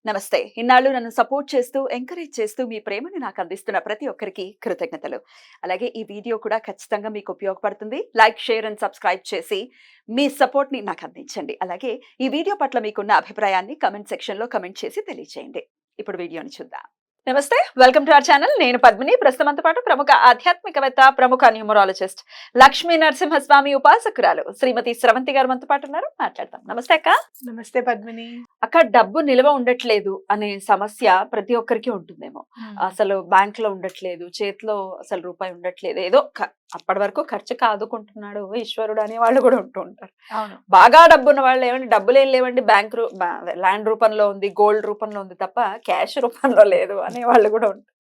నమస్తే. ఇన్నాళ్ళు నన్ను సపోర్ట్ చేస్తూ, ఎంకరేజ్ చేస్తూ మీ ప్రేమని నాకు అందిస్తున్న ప్రతి ఒక్కరికి కృతజ్ఞతలు. అలాగే ఈ వీడియో కూడా ఖచ్చితంగా మీకు ఉపయోగపడుతుంది. లైక్, షేర్ అండ్ సబ్స్క్రైబ్ చేసి మీ సపోర్ట్‌ని నాకు అందించండి. అలాగే ఈ వీడియో పట్ల మీకున్న అభిప్రాయాన్ని కామెంట్ సెక్షన్‌లో కామెంట్ చేసి తెలియజేయండి. ఇప్పుడు వీడియోని చూద్దాం. నమస్తే. Welcome to our channel. నేను పద్మిని. ప్రస్తుతం మనతో పాటు ప్రముఖ ఆధ్యాత్మికవేత్త, ప్రముఖ న్యూమరాలజిస్ట్ లక్ష్మీ నరసింహస్వామి ఉపాసకురాలు శ్రీమతి స్రవంతి గారు మనతో పాటు ఉన్నారు. మాట్లాడతాం. నమస్తే అక్క. నమస్తే పద్మిని. అక్క, డబ్బు నిల్వ ఉండట్లేదు అనే సమస్య ప్రతి ఒక్కరికి ఉంటుందేమో. అసలు బ్యాంక్ లో ఉండట్లేదు, చేతిలో అసలు రూపాయి ఉండట్లేదు, ఏదో అప్పటి వరకు ఖర్చు కాదుకుంటున్నాడు ఈశ్వరుడు అనే వాళ్ళు కూడా ఉంటూ ఉంటారు. అవును. బాగా డబ్బు ఉన్న వాళ్ళు ఏమండి, డబ్బులు ఏం లేవండి, బ్యాంక్ ల్యాండ్ రూపంలో ఉంది, గోల్డ్ రూపంలో ఉంది తప్ప క్యాష్ రూపంలో లేదు అనే వాళ్ళు కూడా ఉంటారు.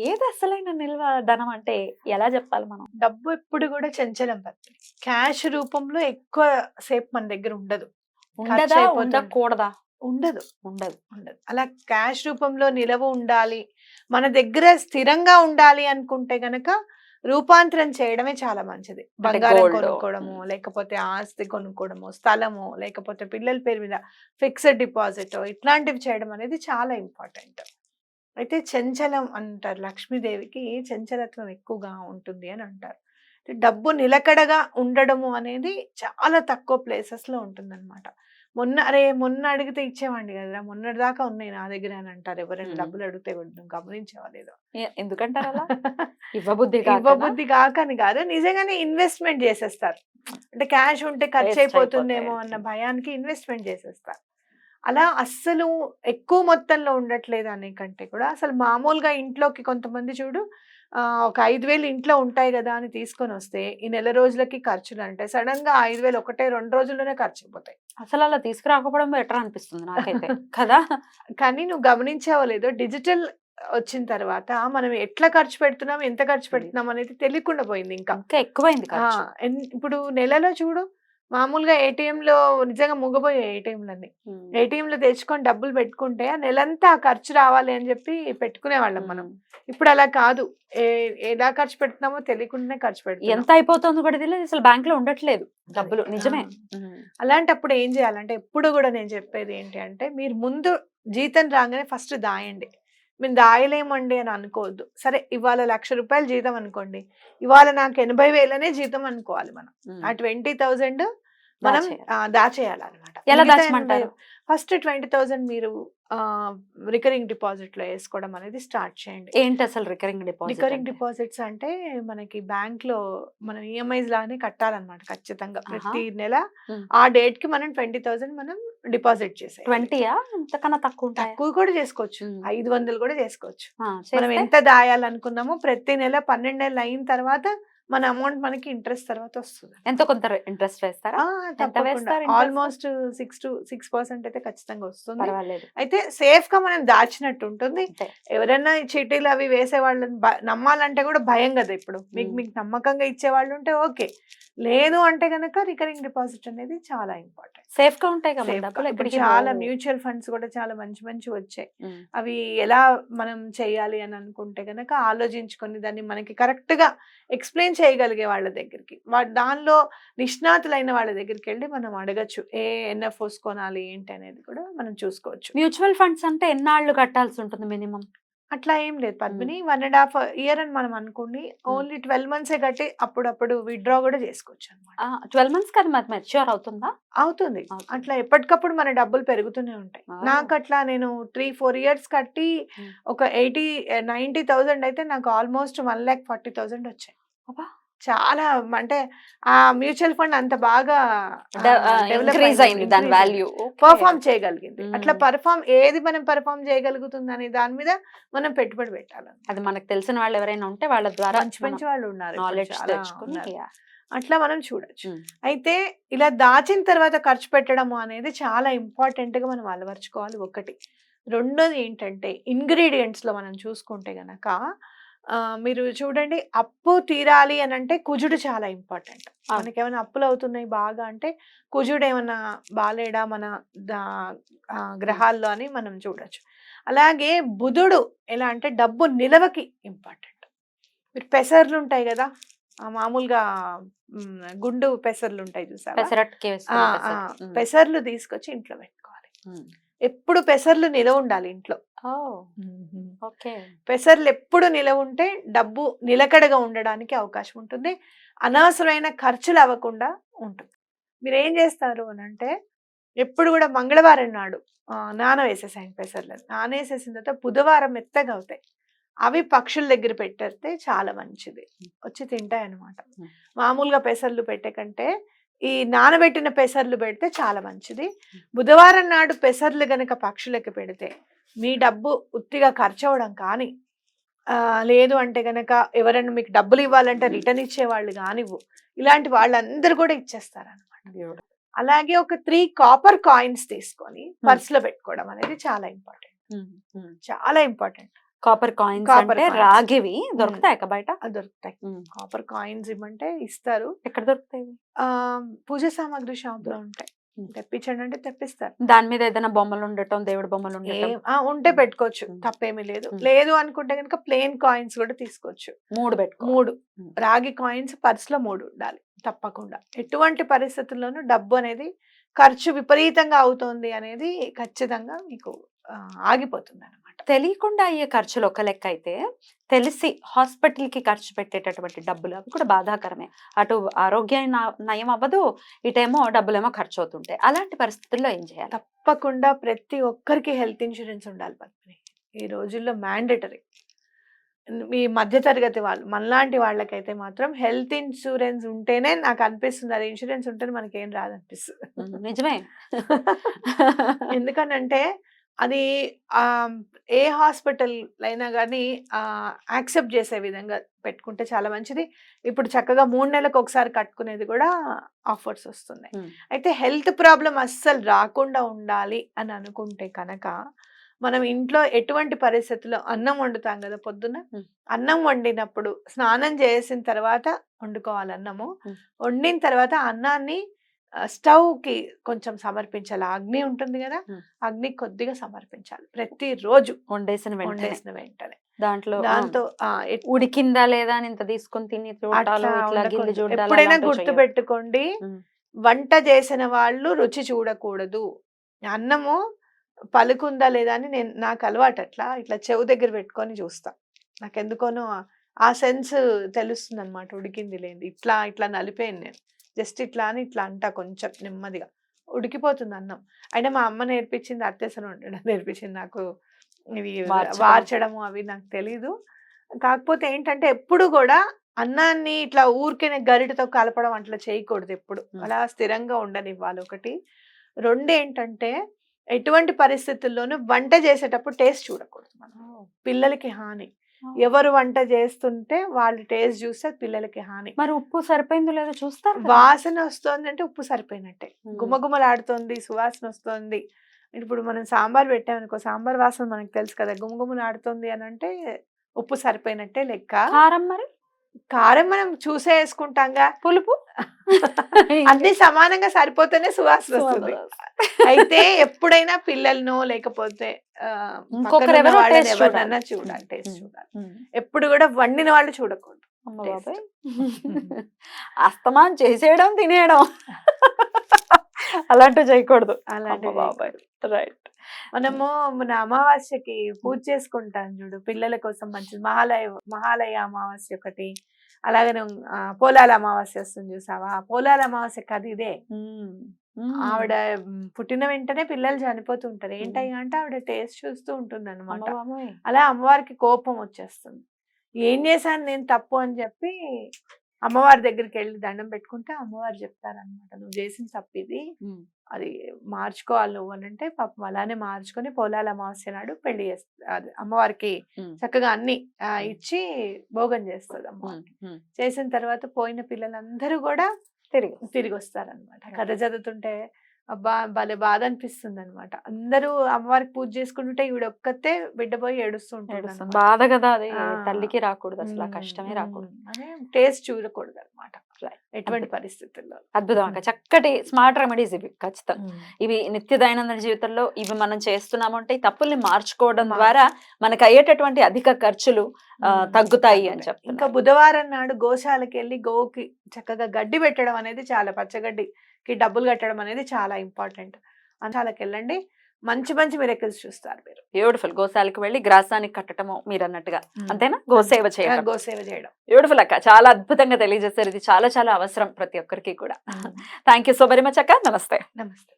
ఏది అసలైన నిల్వ ధనం అంటే ఎలా చెప్పాలి మనం? డబ్బు ఎప్పుడు కూడా చంచలం పద్మిని. క్యాష్ రూపంలో ఎక్కువ సేపు మన దగ్గర ఉండదు. ఉండదా, ఉండకూడదా? ఉండదు ఉండదు ఉండదు అలా క్యాష్ రూపంలో నిలవ ఉండాలి, మన దగ్గర స్థిరంగా ఉండాలి అనుకుంటే గనక రూపాంతరం చేయడమే చాలా మంచిది. బంగారం కొనుక్కోవడము, లేకపోతే ఆస్తి కొనుక్కోవడము, స్థలము, లేకపోతే పిల్లల పేరు మీద ఫిక్స్డ్ డిపాజిట్, ఇట్లాంటివి చేయడం అనేది చాలా ఇంపార్టెంట్. అయితే చంచలం అంటారు, లక్ష్మీదేవికి చంచలత్వం ఎక్కువగా ఉంటుంది అని అంటారు. డబ్బు నిలకడగా ఉండడము అనేది చాలా తక్కువ ప్లేసెస్ లో ఉంటుందన్నమాట. మొన్న అడిగితే ఇచ్చేవాడిని కదరా, మొన్నటి దాకా ఉన్నాయి నా దగ్గర అని అంటారు ఎవరైనా డబ్బులు అడిగితే. గమనించేవాళ్ళు ఎందుకంటారు అలా? ఇవ్వబుద్ధి కాక అని కాదు, నిజంగానే ఇన్వెస్ట్మెంట్ చేసేస్తారు. అంటే క్యాష్ ఉంటే ఖర్చు అయిపోతుందేమో అన్న భయానికి ఇన్వెస్ట్మెంట్ చేసేస్తారు. అలా అస్సలు ఎక్కువ మొత్తంలో ఉండట్లేదు అనే కంటే కూడా అసలు మామూలుగా ఇంట్లోకి కొంతమంది చూడు, ఒక 5,000 ఇంట్లో ఉంటాయి కదా అని తీసుకొని వస్తే ఈ నెల రోజులకి ఖర్చులు అంటే సడన్ గా 5,000 2 రోజుల్లోనే ఖర్చు అయిపోతాయి. అసలు అలా తీసుకురాకపోవడం బెటర్ అనిపిస్తుంది నాకైతే కదా. కానీ నువ్వు గమనించావో లేదో, డిజిటల్ వచ్చిన తర్వాత మనం ఎట్లా ఖర్చు పెడుతున్నాం, ఎంత ఖర్చు పెడుతున్నాం అనేది తెలియకుండా పోయింది. ఇంకా ఎక్కువైంది. ఇప్పుడు నెలలో చూడు, మామూలుగా ఏటీఎంలో నిజంగా ముగ్గపోయాయి ఏటీఎంలన్నీ. ఏటీఎంలో తెచ్చుకొని డబ్బులు పెట్టుకుంటే ఆ నెలంతా ఖర్చు రావాలి అని చెప్పి పెట్టుకునే వాళ్ళం మనం. ఇప్పుడు అలా కాదు, ఎలా ఖర్చు పెడుతున్నామో తెలియకుండానే ఖర్చు పెడుతున్నాం. ఎంత అయిపోతుందో కూడా తెలియదు, అసలు బ్యాంక్ లో ఉండట్లేదు డబ్బులు. నిజమే. అలాంటప్పుడు ఏం చేయాలంటే, ఎప్పుడు కూడా నేను చెప్పేది ఏంటి అంటే, మీరు ముందు జీతం రాగానే ఫస్ట్ దాయండి. మేము దాయలేమండి అని అనుకోవద్దు. సరే, ఇవాళ 1,00,000 రూపాయలు జీతం అనుకోండి, ఇవాళ నాకు 80,000 జీతం అనుకోవాలి. మనం ఆ 20,000 మనం దాచేయాలన్నమాట. ఎలా దాచమంటారు? ఫస్ట్ 20,000 మీరు రికరింగ్ డిపాజిట్ లో వేసుకోవడం అనేది స్టార్ట్ చేయండి. ఏంటి అసలు రికరింగ్ డిపాజిట్? రికరింగ్ డిపాజిట్స్ అంటే మనకి బ్యాంక్ లో మనం ఈఎంఐస్ లాగానే కట్టాలన్నమాట ఖచ్చితంగా. ప్రతి నెల ఆ డేట్ కి మనం 20,000 మనం డిపాజిట్ చేసేయాలి. 20యా? అంతకన్నా తక్కువ కూడా చేసుకోవచ్చు, 500 కూడా చేసుకోవచ్చు. మనం ఎంత దాయాలనుకున్నామో ప్రతి నెల 12 నెలలు అయిన తర్వాత మన అమౌంట్ మనకి ఇంట్రెస్ట్ తర్వాత వస్తుంది. ఎంతో కొంత ఇంట్రెస్ట్ వేస్తారా? ఆల్మోస్ట్ 6% అయితే ఖచ్చితంగా వస్తుంది. అయితే సేఫ్ గా మనం దాచినట్టు ఉంటుంది. ఎవరైనా చీటీలు అవి వేసే వాళ్ళని నమ్మాలంటే కూడా భయం కదా. ఇప్పుడు మీకు నమ్మకంగా ఇచ్చే వాళ్ళు ఉంటే ఓకే, లేదు అంటే గనక రికరింగ్ డిపాజిట్ అనేది చాలా ఇంపార్టెంట్. సేఫ్ గా ఉంటాయి కదా. చాలా మ్యూచువల్ ఫండ్స్ కూడా చాలా మంచి వచ్చాయి. అవి ఎలా మనం చేయాలి అని అనుకుంటే గనక ఆలోచించుకొని దాన్ని మనకి కరెక్ట్ గా ఎక్స్ప్లెయిన్ చేయగలిగే వాళ్ళ దగ్గరికి, దానిలో నిష్ణాతులైన వాళ్ళ దగ్గరికి వెళ్ళి మనం అడగచ్చు. ఎన్ఎఫ్ఓస్ కొనాలి ఏంటి అనేది కూడా మనం చూసుకోవచ్చు. మ్యూచువల్ ఫండ్స్ అంటే ఎన్నాళ్ళు కట్టాల్సి ఉంటుంది మినిమం? అట్లా ఏం లేదు పద్మిని, 1.5 year అని మనం అనుకోండి. ఓన్లీ 12 months కట్టి అప్పుడప్పుడు విత్డ్రా కూడా చేసుకోవచ్చు అనమాట. 12 months కదా మరి మెచ్యూర్ అవుతుందా? అవుతుంది. అట్లా ఎప్పటికప్పుడు మన డబ్బులు పెరుగుతూనే ఉంటాయి. నాకు అట్లా నేను 3-4 years కట్టి ఒక 80-90,000 అయితే నాకు ఆల్మోస్ట్ 1,40,000 వచ్చాయి. చాలా, అంటే ఆ మ్యూచువల్ ఫండ్ అంత బాగా పర్ఫార్మ్ చేయగలిగింది. అట్లా ఏది మనం పర్ఫార్మ్ చేయగలుగుతుంది అనే దాని మీద మనం పెట్టుబడి పెట్టాలి. అది మనకు తెలిసిన వాళ్ళు ఎవరైనా ఉంటే వాళ్ళ ద్వారా మంచి వాళ్ళు ఉన్నారు, నాలెడ్జ్ తెచ్చుకుని అట్లా మనం చూడొచ్చు. అయితే ఇలా దాచిన తర్వాత ఖర్చు పెట్టడము అనేది చాలా ఇంపార్టెంట్ గా మనం అలవర్చుకోవాలి. ఒకటి. రెండోది ఏంటంటే, ఇంగ్రీడియంట్స్ లో మనం చూసుకుంటే గనక మీరు చూడండి, అప్పు తీరాలి అని అంటే కుజుడు చాలా ఇంపార్టెంట్. మనకి ఏమైనా అప్పులు అవుతున్నాయి బాగా అంటే కుజుడు ఏమన్నా బాలేడా మన గ్రహాల్లో అని మనం చూడొచ్చు. అలాగే బుధుడు ఎలా అంటే డబ్బు నిలవకి ఇంపార్టెంట్. మీరు పెసర్లు ఉంటాయి కదా, మామూలుగా గుండు పెసర్లు ఉంటాయి చూసారా, పెసర్లు తీసుకొచ్చి ఇంట్లో పెట్టుకోవాలి. ఎప్పుడు పెసర్లు నిలవ ఉండాలి ఇంట్లో. ఓకే. పెసర్లు ఎప్పుడు నిలవ ఉంటే డబ్బు నిలకడగా ఉండడానికి అవకాశం ఉంటుంది. అనవసరమైన ఖర్చులు అవ్వకుండా ఉంటుంది. మీరేం చేస్తారు అనంటే ఎప్పుడు కూడా మంగళవారం నాడు నానవేసేసాయండి పెసర్లను. నానేసేసిన తర్వాత బుధవారం మెత్తగా అవుతాయి. అవి పక్షుల దగ్గర పెట్టేస్తే చాలా మంచిది. వచ్చి తింటాయన్నమాట. మామూలుగా పెసర్లు పెట్టే కంటే ఈ నానబెట్టిన పెసర్లు పెడితే చాలా మంచిది. బుధవారం నాడు పెసర్లు గనక పక్షులకి పెడితే మీ డబ్బు ఉత్తిగా ఖర్చు అవ్వడం కానీ, లేదు అంటే గనక ఎవరైనా మీకు డబ్బులు ఇవ్వాలంటే రిటర్న్ ఇచ్చేవాళ్ళు కానివ్వు, ఇలాంటి వాళ్ళందరూ కూడా ఇచ్చేస్తారన్నమాట. అలాగే ఒక 3 కాపర్ కాయిన్స్ తీసుకొని పర్సులో పెట్టుకోవడం అనేది చాలా ఇంపార్టెంట్. చాలా ఇంపార్టెంట్. కాపర్ కాయిన్స్ కాపర్ అంటే కాయిన్స్. రాగివి దొరుకుతాయి బయట? దొరుకుతాయి. కాపర్ కాయిన్స్ ఇవ్వమంటే ఇస్తారు. ఎక్కడ దొరుకుతాయి? పూజ సామాగ్రి షాప్ లో ఉంటాయి. తెప్పించండి అంటే తెప్పిస్తారు. దాని మీద ఏదైనా బొమ్మలు ఉండటం, దేవుడి బొమ్మలు ఉండటం ఉంటే పెట్టుకోవచ్చు, తప్పేమీ లేదు. లేదు అనుకుంటే కనుక ప్లెయిన్ కాయిన్స్ కూడా తీసుకోవచ్చు. 3 రాగి కాయిన్స్ పర్సులో 3 ఉండాలి తప్పకుండా. ఎటువంటి పరిస్థితుల్లోనూ డబ్బు అనేది ఖర్చు విపరీతంగా అవుతోంది అనేది ఖచ్చితంగా మీకు ఆగిపోతుంది అనమాట. తెలియకుండా అయ్యే ఖర్చులు ఒక లెక్క అయితే, తెలిసి హాస్పిటల్ కి ఖర్చు పెట్టేటటువంటి డబ్బులు అవి కూడా బాధాకరమే. అటు ఆరోగ్యం నయం అవ్వదు, ఇటేమో డబ్బులేమో ఖర్చు అవుతుంటాయి. అలాంటి పరిస్థితుల్లో ఏం చేయాలి? తప్పకుండా ప్రతి ఒక్కరికి హెల్త్ ఇన్సూరెన్స్ ఉండాలి పద్మిని. ఈ రోజుల్లో మ్యాండేటరీ. మీ మధ్యతరగతి వాళ్ళు మనలాంటి వాళ్ళకైతే మాత్రం హెల్త్ ఇన్సూరెన్స్ ఉంటేనే నాకు అనిపిస్తుంది, అది ఇన్సూరెన్స్ ఉంటేనే మనకేం రాదనిపిస్తుంది. నిజమే. ఎందుకనంటే అది ఏ హాస్పిటల్ అయినా కానీ యాక్సెప్ట్ చేసే విధంగా పెట్టుకుంటే చాలా మంచిది. ఇప్పుడు చక్కగా 3 నెలలకు ఒకసారి కట్టుకునేది కూడా ఆఫర్స్ వస్తున్నాయి. అయితే హెల్త్ ప్రాబ్లం అస్సలు రాకుండా ఉండాలి అని అనుకుంటే కనుక మనం ఇంట్లో ఎటువంటి పరిస్థితుల్లో అన్నం వండుతాం కదా పొద్దున, అన్నం వండినప్పుడు స్నానం చేసిన తర్వాత వండుకోవాలి అన్నము. వండిన తర్వాత అన్నాన్ని స్టవ్ కి కొంచెం సమర్పించాలి. అగ్ని ఉంటుంది కదా, అగ్ని కొద్దిగా సమర్పించాలి ప్రతిరోజు వండేసిన వెంటనే. దాంతో ఉడికిందా లేదా అని ఇంత తీసుకొని తిని ఎప్పుడైనా గుర్తు పెట్టుకోండి, వంట చేసిన వాళ్ళు రుచి చూడకూడదు. అన్నము పలుకుందా లేదా అని నాకు అలవాటు. ఇట్లా చెవు దగ్గర పెట్టుకొని చూస్తా. నాకు ఎందుకోనో ఆ సెన్స్ తెలుస్తుంది అనమాట, ఉడికింది లేదు. ఇట్లా నలిపేను నేను. జస్ట్ ఇట్లా అని ఇట్లా అంటా కొంచెం నెమ్మదిగా, ఉడికిపోతుంది అన్నం. అయినా మా అమ్మ నేర్పించింది, అత్తేసను వండడం నేర్పించింది నాకు. ఇవి వార్చడము అవి నాకు తెలీదు. కాకపోతే ఏంటంటే ఎప్పుడు కూడా అన్నాన్ని ఇట్లా ఊరికే గరిటతో కలపడం అట్లా చేయకూడదు. ఎప్పుడు అలా స్థిరంగా ఉండనివ్వాలి. 1. 2 ఏంటంటే ఎటువంటి పరిస్థితుల్లోనూ వంట చేసేటప్పుడు టేస్ట్ చూడకూడదు మనం. పిల్లలకి హాని. ఎవరు వంట చేస్తుంటే వాళ్ళు టేస్ట్ చూస్తే పిల్లలకి హాని. మరి ఉప్పు సరిపోయిందో లేదో చూస్తారు. వాసన వస్తుంది అంటే ఉప్పు సరిపోయినట్టే. గుమగుమలాడుతోంది, సువాసన వస్తుంది. ఇప్పుడు మనం సాంబార్ పెట్టామనుకో, సాంబార్ వాసన మనకు తెలుసు కదా, గుమగుమలాడుతుంది అని అంటే ఉప్పు సరిపోయినట్టే లెక్క. కారం మరి? కారం మనం చూసే వేసుకుంటాంగా. పులుపు అన్ని సమానంగా సరిపోతేనే సువాసన వస్తుంది. అయితే ఎప్పుడైనా పిల్లలను లేకపోతే ఎవరినన్నా చూడాలి, టేస్ట్ చూడాలి. ఎప్పుడు కూడా వండిన వాళ్ళు చూడకూడదు. అస్తమానం చేసేయడం, తినేయడం అలాంటివి చేయకూడదు. రైట్. మనము మన అమావాస్యకి పూజ చేసుకుంటాం చూడు, పిల్లల కోసం మంచిది. మహాలయ అమావాస్య ఒకటి, అలాగనే పోలాల అమావాస్య వస్తుంది చూసావా. పోలాల అమావాస్య కది ఇదే. ఆవిడ పుట్టిన వెంటనే పిల్లలు చనిపోతుంటారు. ఏంటయ్యా అంటే ఆవిడ టేస్ట్ చూస్తూ ఉంటుంది అనమాట. అలా అమ్మవారికి కోపం వచ్చేస్తుంది. ఏం చేశాను నేను తప్పు అని చెప్పి అమ్మవారి దగ్గరికి వెళ్ళి దండం పెట్టుకుంటే అమ్మవారు చెప్తారనమాట, నువ్వు చేసిన తప్పు ఇది, అది మార్చుకోవాలి నువ్వు అని అంటే పాపం అలానే మార్చుకొని పోలాల అమావాస్య నాడు పెళ్లి చేస్తుంది. అమ్మవారికి చక్కగా అన్ని ఇచ్చి భోగం చేస్తుంది అమ్మవారికి. చేసిన తర్వాత పోయిన పిల్లలందరూ కూడా తిరిగి వస్తారనమాట. కథ చదువుతుంటే అబ్బా భలే బాధ అనిపిస్తుంది అనమాట. అందరూ అమ్మవారికి పూజ చేసుకుంటుంటే ఈవిడ ఒక్కతే బిడ్డ పోయి ఏడుస్తుంటాడు. బాధ కదా అది, తల్లికి రాకూడదు అసలు, కష్టమే రాకూడదు. టేస్ట్ చూడకూడదు అనమాట ఎటువంటి పరిస్థితుల్లో. అద్భుతం. చక్కటి స్మార్ట్ రెమెడీస్ ఇవి. ఖచ్చితంగా ఇవి నిత్య దైనందిన జీవితంలో ఇవి మనం చేస్తున్నామంటే ఈ తప్పుల్ని మార్చుకోవడం ద్వారా మనకు అయ్యేటటువంటి అధిక ఖర్చులు తగ్గుతాయి అని చెప్తాను. ఇంకా బుధవారం నాడు గోశాలకి వెళ్ళి గోకి చక్కగా గడ్డి పెట్టడం అనేది చాలా, పచ్చగడ్డికి డబ్బులు కట్టడం అనేది చాలా ఇంపార్టెంట్. గోశాలకి వెళ్ళండి, మంచి మంచి మిరకల్స్ చూస్తారు మీరు. బ్యూటిఫుల్. గోశాలకు వెళ్ళి గ్రాసానికి కట్టటము మీరు అన్నట్టుగా అంతేనా? గోసేవ చేయడం. గోసేవ చేయడం. బ్యూటిఫుల్ అక్క, చాలా అద్భుతంగా తెలియజేశారు. ఇది చాలా చాలా అవసరం ప్రతి ఒక్కరికి కూడా. Thank you so very much అక్క. నమస్తే. నమస్తే.